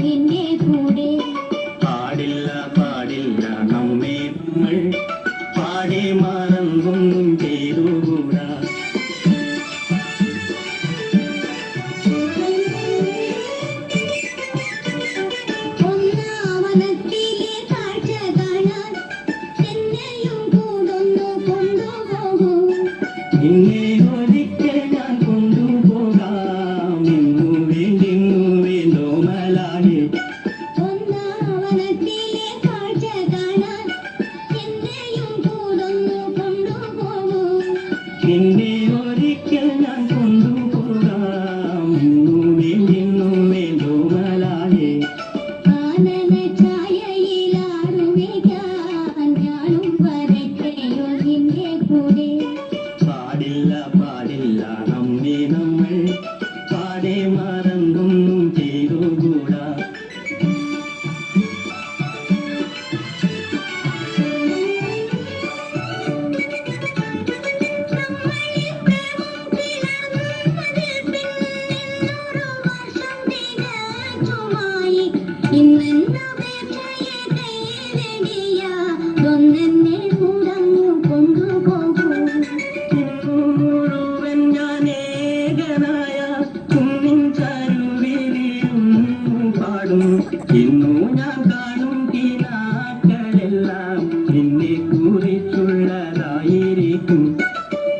എന്റെ കൂടെ പാടില്ല പാടില്ല നമ്മെ നമ്മൾ പാടെ മറന്നൊന്നും ചെയ്തുകൂടാ ഒന്നാവനത്തിലെ കാഴ്ച കാണാൻ എന്നെയും കൂടൊന്നു കൊണ്ടുപോകൂ നിന്നെ ഒരിക്കൽ ഞാൻ കൊണ്ടുപോകാം ഇന്നു വേണ്ടോ മലാളി ഒന്നാവനത്തിലെ കാഴ്ച കാണാൻ എന്നെയും കൂടൊന്നു കൊണ്ടുപോകൂ നിന്നെ ഒരിക്കൽ ഞാൻ കൊണ്ടുപോകാം ഇന്നു വേണ്ടോ മലാളി ആനന ഛായയിലാടുവയ്ക്കാൻ ഞാനും വരട്ടെയോ നിന്റെ കൂടെ പാടില്ല പാടില്ല നമ്മെ നമ്മൾ പാടെ മറന്നൊന്നും ചെയ്തുകൂടാ ഇന്നെന്നെ കൂടങ്ങു കൊണ്ടുപോകൂ മുഴുവൻ ഞാൻ ഏകനായ കുന്നിൻ ചരുവിലിരുന്നു പാടും ഇന്നു ഞാൻ കാണും കിനാക്കളെല്ലാം നിന്നെ കുറിച്ചുള്ളതായിരിക്കും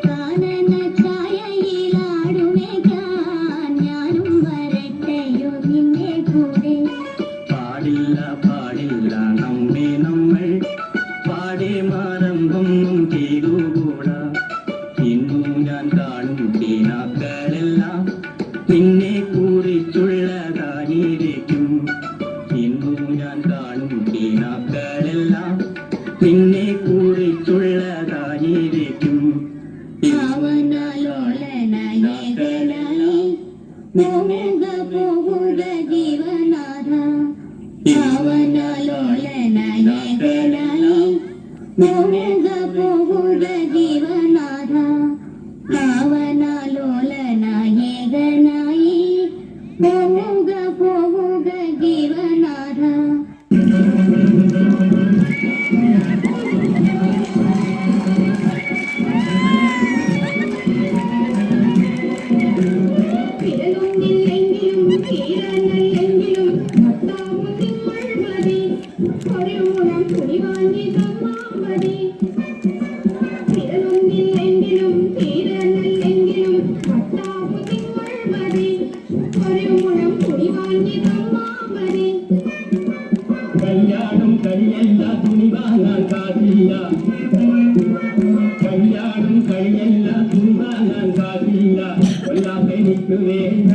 കാനന ഛായയിലാടുവയ്ക്കാൻ ഞാനും വരട്ടെയോ നിന്റെ കൂടെ പാടില്ല പാടില്ല നമ്മെ നമ്മൾ പാടെ മറന്നൊന്നും ചെയ്തുകൂടാ ഇന്നു ഞാൻ കാണും കിനാക്കളെല്ലാം നിന്നെ കുറിച്ചുള്ളതായിരിക്കും ഇന്നു ഞാൻ കാണും കിനാക്കളെല്ലാം നിന്നെ കുറിച്ചുള്ളതായിരിക്കും ഭാവനലോലനായകനായി പോവുക പോവുക ജീവനാഥ ഭാവനലോലനായകനായി പോവുക പോവുക ജീവനാഥ ഭാവനലോലനായകനായി പോവുക പോവുക ജീവനാഥ തിരനൊന്നില്ലെങ്കിലും തീരനല്ലെങ്കിലും ഭർത്താവ് നിങ്ങൾ മതി ഒരു മുഴം തുണി വാങ്ങി തന്നാൽ മതി തിരനൊന്നില്ലെങ്കിലും തീരനല്ലെങ്കിലും ഭർത്താവ് നിങ്ങൾ മതി ഒരു മുഴം തുണി വാങ്ങി തന്നാൽ മതി കല്യാണം കഴിയല്ല തുണി വാങ്ങാൻ കാട്ടില്ല കല്യാണം കഴിയല്ല തുണി വാങ്ങാൻ കാട്ടില്ല കൊല്ലാത്ത എനിക്ക് വേണ്ട